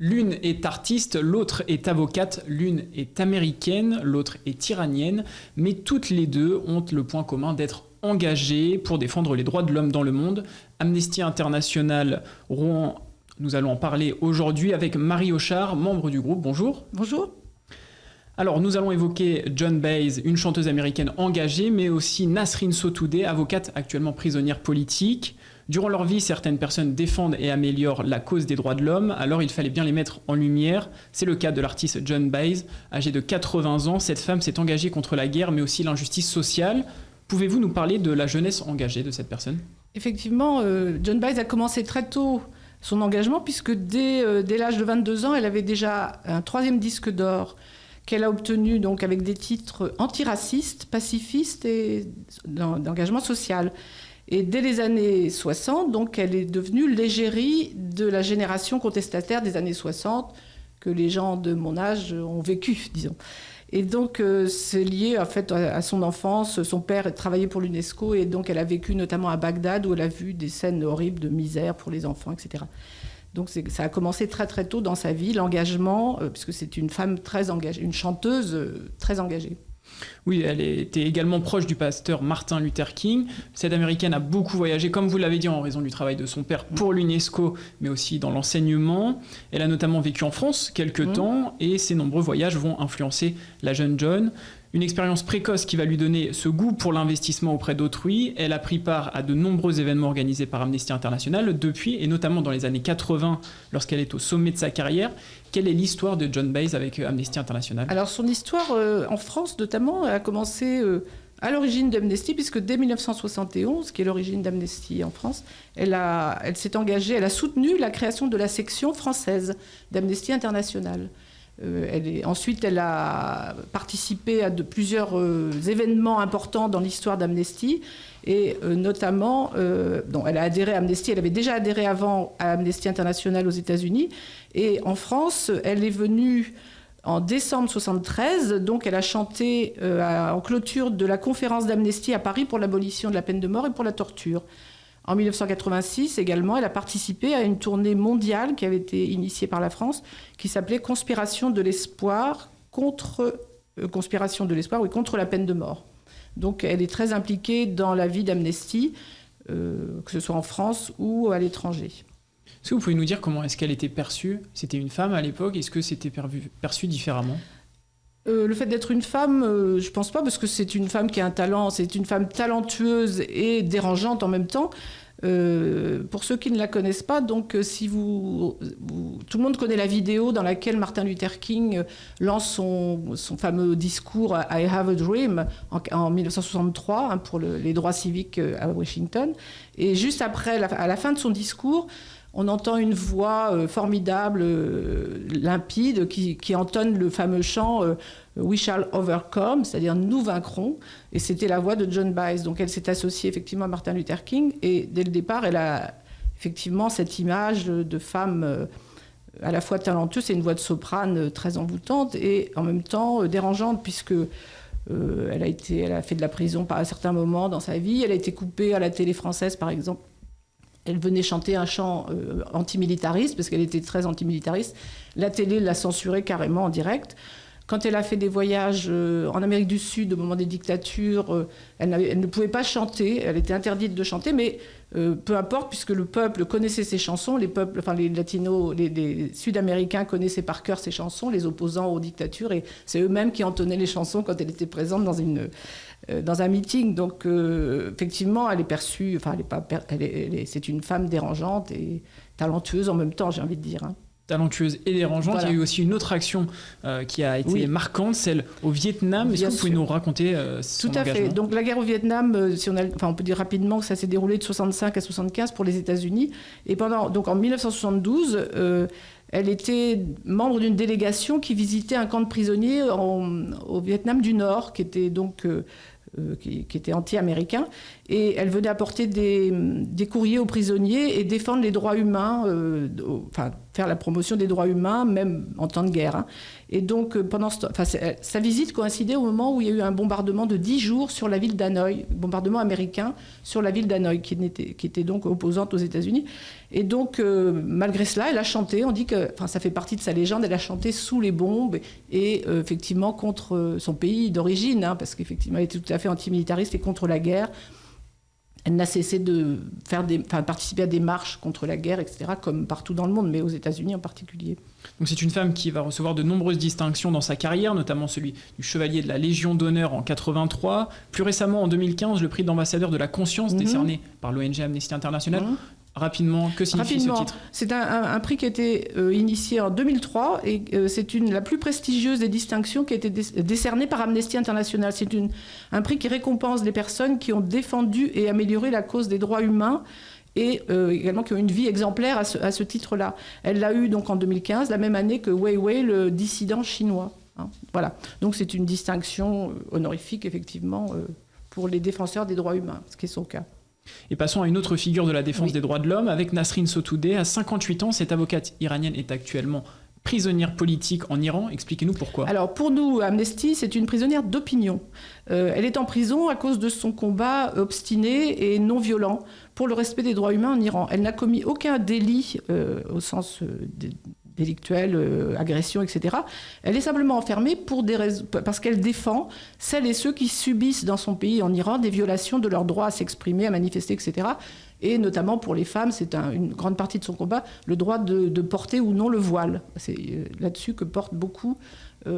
L'une est artiste, l'autre est avocate, l'une est américaine, l'autre est iranienne, mais toutes les deux ont le point commun d'être engagées pour défendre les droits de l'homme dans le monde. Amnesty International Rouen, nous allons en parler aujourd'hui avec Marie Auchard, membre du groupe. Bonjour. Bonjour. Alors, nous allons évoquer Joan Baez, une chanteuse américaine engagée, mais aussi Nasrin Sotoudeh, avocate actuellement prisonnière politique. Durant leur vie, certaines personnes défendent et améliorent la cause des droits de l'homme, alors il fallait bien les mettre en lumière. C'est le cas de l'artiste Joan Baez. Âgée de 80 ans, cette femme s'est engagée contre la guerre, mais aussi l'injustice sociale. Pouvez-vous nous parler de la jeunesse engagée de cette personne ? Effectivement, Joan Baez a commencé très tôt son engagement, puisque dès l'âge de 22 ans, elle avait déjà un 3e disque d'or qu'elle a obtenu donc, avec des titres antiracistes, pacifistes et d'engagement social. Et dès les années 60, donc, elle est devenue l'égérie de la génération contestataire des années 60 que les gens de mon âge ont vécu, disons. Et donc, c'est lié en fait, à son enfance. Son père travaillait pour l'UNESCO et donc elle a vécu notamment à Bagdad où elle a vu des scènes horribles de misère pour les enfants, etc. Donc ça a commencé très très tôt dans sa vie, l'engagement, puisque c'est une femme très engagée, une chanteuse très engagée. Oui, elle était également proche du pasteur Martin Luther King. Cette américaine a beaucoup voyagé, comme vous l'avez dit, en raison du travail de son père pour l'UNESCO, mais aussi dans l'enseignement. Elle a notamment vécu en France quelques temps, et ses nombreux voyages vont influencer la jeune Joan. Une expérience précoce qui va lui donner ce goût pour l'investissement auprès d'autrui. Elle a pris part à de nombreux événements organisés par Amnesty International depuis, et notamment dans les années 80, lorsqu'elle est au sommet de sa carrière. Quelle est l'histoire de Joan Baez avec Amnesty International ? Alors, son histoire en France, notamment, a commencé à l'origine d'Amnesty, puisque dès 1971, qui est l'origine d'Amnesty en France, elle s'est engagée, elle a soutenu la création de la section française d'Amnesty International. Ensuite, elle a participé à plusieurs événements importants dans l'histoire d'Amnesty, et notamment, elle a adhéré à Amnesty, elle avait déjà adhéré avant à Amnesty International aux États-Unis, et en France, elle est venue en décembre 1973, donc elle a chanté en clôture de la conférence d'Amnesty à Paris pour l'abolition de la peine de mort et pour la torture. En 1986 également, elle a participé à une tournée mondiale qui avait été initiée par la France, qui s'appelait Conspiration de l'espoir contre la peine de mort. Donc elle est très impliquée dans la vie d'Amnesty, que ce soit en France ou à l'étranger. Est-ce que vous pouvez nous dire comment est-ce qu'elle était perçue ? C'était une femme à l'époque, est-ce que c'était perçu différemment ? Le fait d'être une femme, je pense pas, parce que c'est une femme qui a un talent, c'est une femme talentueuse et dérangeante en même temps. Pour ceux qui ne la connaissent pas, donc tout le monde connaît la vidéo dans laquelle Martin Luther King lance son fameux discours I Have a Dream en 1963 pour les droits civiques à Washington. Et juste après, à la fin de son discours, on entend une voix formidable, limpide, qui entonne le fameux chant We shall overcome, c'est-à-dire nous vaincrons. Et c'était la voix de Joan Baez. Donc elle s'est associée effectivement à Martin Luther King. Et dès le départ, elle a effectivement cette image de femme à la fois talentueuse, c'est une voix de soprane très envoûtante et en même temps dérangeante, puisque elle a fait de la prison à certains moments dans sa vie. Elle a été coupée à la télé française, par exemple. Elle venait chanter un chant antimilitariste, parce qu'elle était très antimilitariste. La télé l'a censurée carrément en direct. Quand elle a fait des voyages en Amérique du Sud au moment des dictatures, elle ne pouvait pas chanter, elle était interdite de chanter, mais peu importe, puisque le peuple connaissait ses chansons, les latinos, les Sud-Américains connaissaient par cœur ses chansons, les opposants aux dictatures, et c'est eux-mêmes qui entonnaient les chansons quand elle était présente dans un meeting. Donc effectivement, elle est perçue, c'est une femme dérangeante et talentueuse en même temps, j'ai envie de dire. Talentueuse et dérangeante. Voilà. Il y a eu aussi une autre action qui a été marquante, celle au Vietnam. Est-ce que vous pouvez nous raconter son engagement ? Tout à fait. Donc la guerre au Vietnam, on peut dire rapidement que ça s'est déroulé de 65 à 75 pour les États-Unis. Et donc en 1972, elle était membre d'une délégation qui visitait un camp de prisonniers au Vietnam du Nord, qui était donc qui était anti-américain. Et elle venait apporter des courriers aux prisonniers et défendre les droits humains, faire la promotion des droits humains, même en temps de guerre. Hein. Et donc, sa visite coïncidait au moment où il y a eu un bombardement de 10 jours sur la ville d'Hanoï, bombardement américain sur la ville d'Hanoï, qui était donc opposante aux États-Unis. Et donc, malgré cela, elle a chanté, on dit que, ça fait partie de sa légende, elle a chanté sous les bombes et effectivement contre son pays d'origine, hein, parce qu'effectivement, elle était tout à fait antimilitariste et contre la guerre. Elle n'a cessé de participer à des marches contre la guerre, etc., comme partout dans le monde, mais aux États-Unis en particulier. Donc c'est une femme qui va recevoir de nombreuses distinctions dans sa carrière, notamment celui du chevalier de la Légion d'honneur en 83. Plus récemment, en 2015, le prix d'ambassadeur de la conscience décerné par l'ONG Amnesty International. Rapidement, que signifie ce titre ? C'est un prix qui a été initié en 2003 et c'est la plus prestigieuse des distinctions qui a été décernée par Amnesty International. C'est un prix qui récompense les personnes qui ont défendu et amélioré la cause des droits humains et également qui ont une vie exemplaire à ce titre-là. Elle l'a eu donc en 2015, la même année que Weiwei, le dissident chinois. Hein, voilà. Donc c'est une distinction honorifique, effectivement, pour les défenseurs des droits humains, ce qui est son cas. Et passons à une autre figure de la défense des droits de l'homme, avec Nasrin Sotoudeh. À 58 ans, cette avocate iranienne est actuellement prisonnière politique en Iran. Expliquez-nous pourquoi. Alors pour nous, Amnesty, c'est une prisonnière d'opinion. Elle est en prison à cause de son combat obstiné et non violent pour le respect des droits humains en Iran. Elle n'a commis aucun délit au sens délictuel, agression, etc. Elle est simplement enfermée pour des raisons, parce qu'elle défend celles et ceux qui subissent dans son pays, en Iran, des violations de leur droit à s'exprimer, à manifester, etc. Et notamment pour les femmes, c'est une grande partie de son combat, le droit de porter ou non le voile. C'est là-dessus que porte beaucoup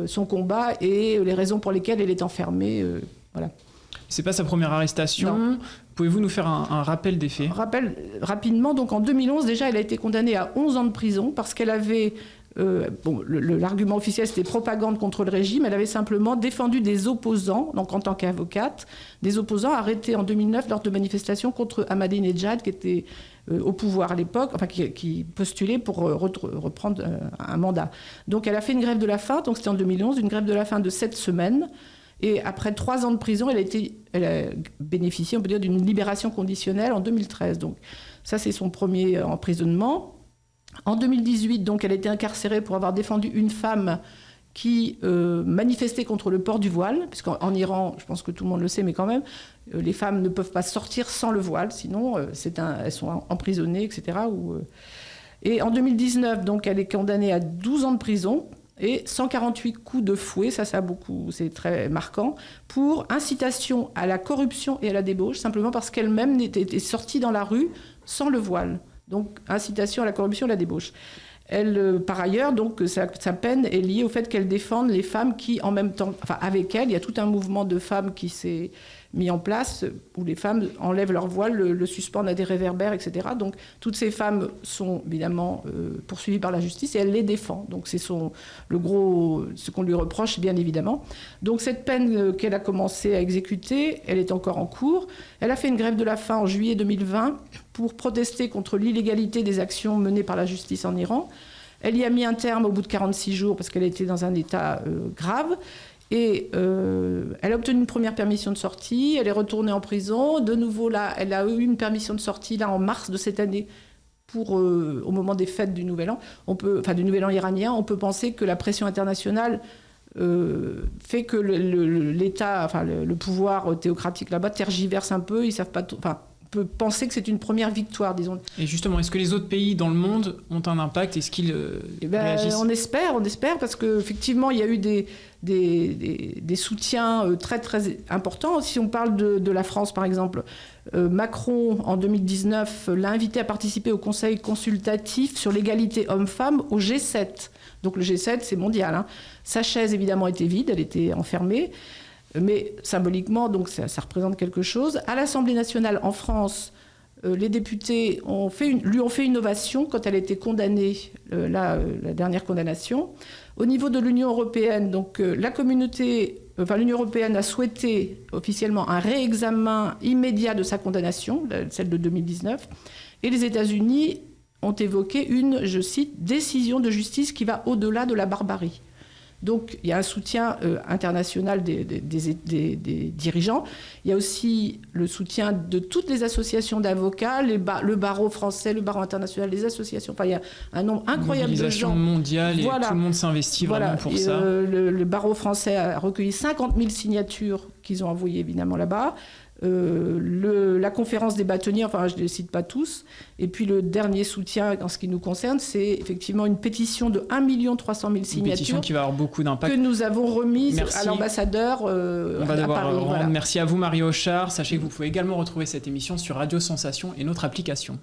son combat et les raisons pour lesquelles elle est enfermée. Voilà. C'est pas sa première arrestation. Non. Pouvez-vous nous faire un rappel des faits ? Rappel rapidement. Donc en 2011, déjà, elle a été condamnée à 11 ans de prison parce qu'elle avait... l'argument officiel, c'était propagande contre le régime. Elle avait simplement défendu des opposants, donc en tant qu'avocate, des opposants arrêtés en 2009 lors de manifestations contre Ahmadinejad, qui était au pouvoir à l'époque, qui postulait pour reprendre un mandat. Donc elle a fait une grève de la faim, donc c'était en 2011, une grève de la faim de 7 semaines. Et après 3 ans de prison, elle a bénéficié, on peut dire, d'une libération conditionnelle en 2013. Donc ça, c'est son premier emprisonnement. En 2018, donc, elle a été incarcérée pour avoir défendu une femme qui manifestait contre le port du voile, puisqu'en Iran, je pense que tout le monde le sait, mais quand même, les femmes ne peuvent pas sortir sans le voile, sinon elles sont emprisonnées, etc. Et en 2019, donc, elle est condamnée à 12 ans de prison et 148 coups de fouet, ça c'est très marquant, pour incitation à la corruption et à la débauche, simplement parce qu'elle-même était sortie dans la rue sans le voile. Donc, incitation à la corruption et à la débauche. Elle, par ailleurs, donc, sa peine est liée au fait qu'elle défende les femmes qui, en même temps, avec elle, il y a tout un mouvement de femmes qui s'est mis en place où les femmes enlèvent leur voile, le suspendent à des réverbères, etc. Donc, toutes ces femmes sont évidemment poursuivies par la justice et elle les défend. Donc, c'est ce qu'on lui reproche, bien évidemment. Donc, cette peine qu'elle a commencé à exécuter, elle est encore en cours. Elle a fait une grève de la faim en juillet 2020 pour protester contre l'illégalité des actions menées par la justice en Iran. Elle y a mis un terme au bout de 46 jours parce qu'elle était dans un état grave. Et elle a obtenu une première permission de sortie, elle est retournée en prison. De nouveau, là, elle a eu une permission de sortie là, en mars de cette année au moment des fêtes du Nouvel An. Du Nouvel An iranien. On peut penser que la pression internationale fait que l'État, le pouvoir théocratique là-bas tergiverse un peu, ils savent pas tout... On peut penser que c'est une première victoire, disons. Et justement, est-ce que les autres pays dans le monde ont un impact ? Est-ce qu'ils réagissent ? On espère, parce qu'effectivement, il y a eu des soutiens très, très importants. Si on parle de la France, par exemple, Macron, en 2019, l'a invité à participer au Conseil consultatif sur l'égalité homme-femme au G7. Donc le G7, c'est mondial. Hein. Sa chaise, évidemment, était vide, elle était enfermée. Mais symboliquement, donc ça représente quelque chose. À l'Assemblée nationale, en France, les députés lui ont fait une ovation quand elle a été condamnée, la dernière condamnation. Au niveau de l'Union européenne, donc l'Union européenne a souhaité officiellement un réexamen immédiat de sa condamnation, celle de 2019. Et les États-Unis ont évoqué une, je cite, décision de justice qui va au-delà de la barbarie. Donc il y a un soutien international des dirigeants. Il y a aussi le soutien de toutes les associations d'avocats, le barreau français, le barreau international, les associations. Enfin, il y a un nombre incroyable de gens. Mobilisation mondiale, et tout le monde s'investit vraiment pour ça. Le barreau français a recueilli 50 000 signatures qu'ils ont envoyées évidemment là-bas. La conférence des bâtonniers, enfin je ne les cite pas tous. Et puis le dernier soutien en ce qui nous concerne, c'est effectivement une pétition de 1 300 000 signatures. Une pétition qui va avoir beaucoup d'impact. Que nous avons remise à l'ambassadeur On va à devoir Paris. rendre. Merci à vous Marie Hochard. Sachez que vous pouvez également retrouver cette émission sur Radio Sensation et notre application.